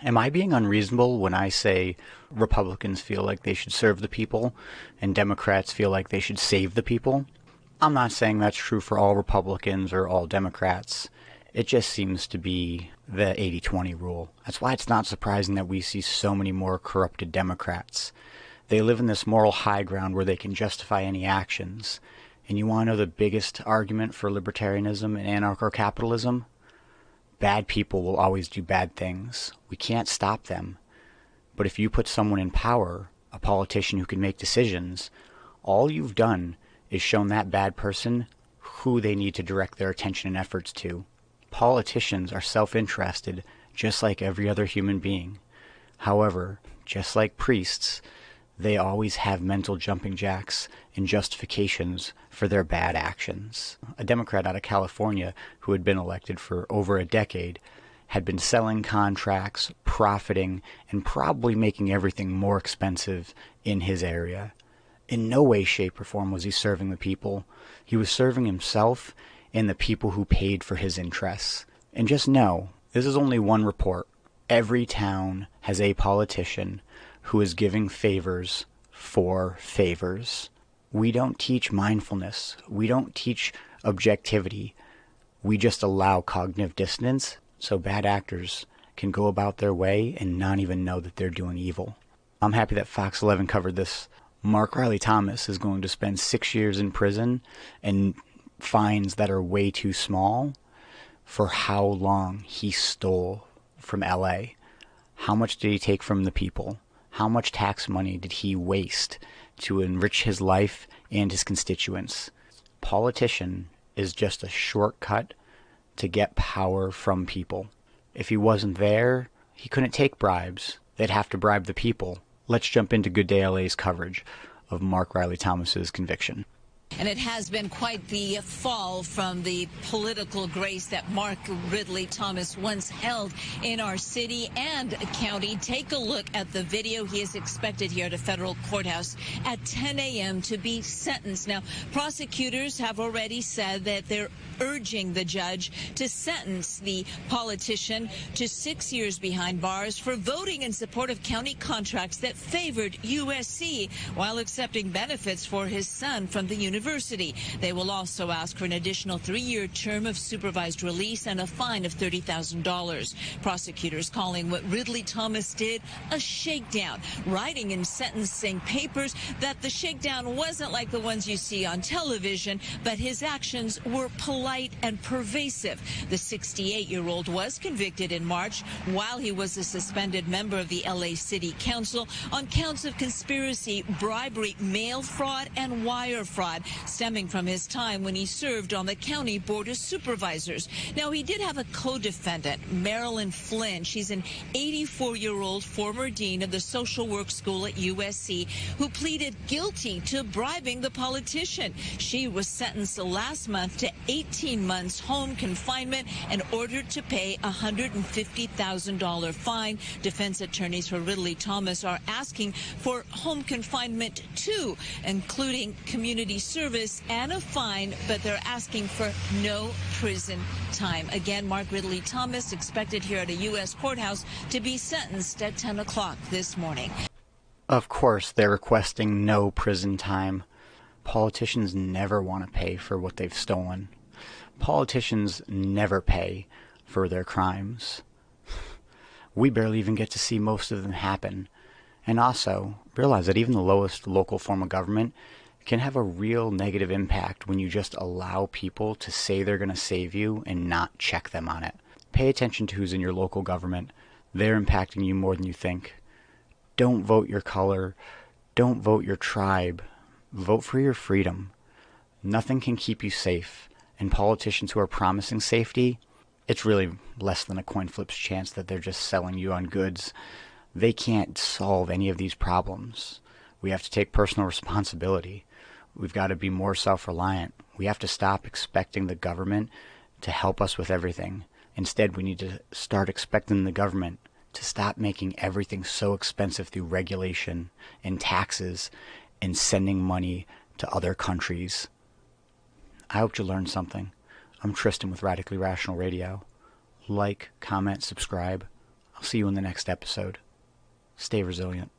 Am I being unreasonable when I say Republicans feel like they should serve the people and Democrats feel like they should save the people? I'm not saying that's true for all Republicans or all Democrats. It just seems to be the 80-20 rule. That's why it's not surprising that we see so many more corrupted Democrats. They live in this moral high ground where they can justify any actions. And you want to know the biggest argument for libertarianism and anarcho-capitalism? Bad people will always do bad things. We can't stop them. But if you put someone in power, a politician who can make decisions, all you've done is shown that bad person who they need to direct their attention and efforts to. Politicians are self-interested, just like every other human being. However, just like priests, they always have mental jumping jacks and justifications for their bad actions. A Democrat out of California who had been elected for over a decade had been selling contracts, profiting, and probably making everything more expensive in his area. In no way, shape, or form was he serving the people. He was serving himself and the people who paid for his interests. And just know, this is only one report. Every town has a politician who is giving favors for favors. We don't teach mindfulness. We don't teach objectivity. We just allow cognitive dissonance so bad actors can go about their way and not even know that they're doing evil. I'm happy that Fox 11 covered this. Mark Riley Thomas is going to spend 6 years in prison and fines that are way too small for how long he stole from LA. How much did he take from the people? How much tax money did he waste to enrich his life and his constituents? Politician is just a shortcut to get power from people. If he wasn't there, he couldn't take bribes. They'd have to bribe the people. Let's jump into Good Day LA's coverage of Mark Riley Thomas's conviction. And it has been quite the fall from the political grace that Mark Ridley Thomas once held in our city and county. Take a look at the video. He is expected here at a federal courthouse at 10 a.m. to be sentenced. Now, prosecutors have already said that they're urging the judge to sentence the politician to 6 years behind bars for voting in support of county contracts that favored USC while accepting benefits for his son from the university. They will also ask for an additional 3-year term of supervised release and a fine of $30,000. Prosecutors calling what Ridley Thomas did a shakedown, writing in sentencing papers that the shakedown wasn't like the ones you see on television, but his actions were polite and pervasive. The 68-year-old was convicted in March while he was a suspended member of the LA City Council on counts of conspiracy, bribery, mail fraud, and wire fraud, stemming from his time when he served on the county board of supervisors. Now, he did have a co-defendant, Marilyn Flynn. She's an 84-year-old former dean of the social work school at USC who pleaded guilty to bribing the politician. She was sentenced last month to 18 months home confinement and ordered to pay a $150,000 fine. Defense attorneys for Ridley Thomas are asking for home confinement too, including community service and a fine, but they're asking for no prison time. Again, Mark Ridley Thomas expected here at a U.S. courthouse to be sentenced at 10 o'clock this morning. Of course, they're requesting no prison time. Politicians never want to pay for what they've stolen. Politicians never pay for their crimes. We barely even get to see most of them happen. And also, realize that even the lowest local form of government can have a real negative impact when you just allow people to say they're going to save you and not check them on it. Pay attention to who's in your local government. They're impacting you more than you think. Don't vote your color. Don't vote your tribe. Vote for your freedom. Nothing can keep you safe. And politicians who are promising safety, it's really less than a coin flip's chance that they're just selling you on goods. They can't solve any of these problems. We have to take personal responsibility. We've got to be more self-reliant. We have to stop expecting the government to help us with everything. Instead, we need to start expecting the government to stop making everything so expensive through regulation and taxes and sending money to other countries. I hope you learned something. I'm Tristan with Radically Rational Radio. Like, comment, subscribe. I'll See you in the next episode. Stay resilient.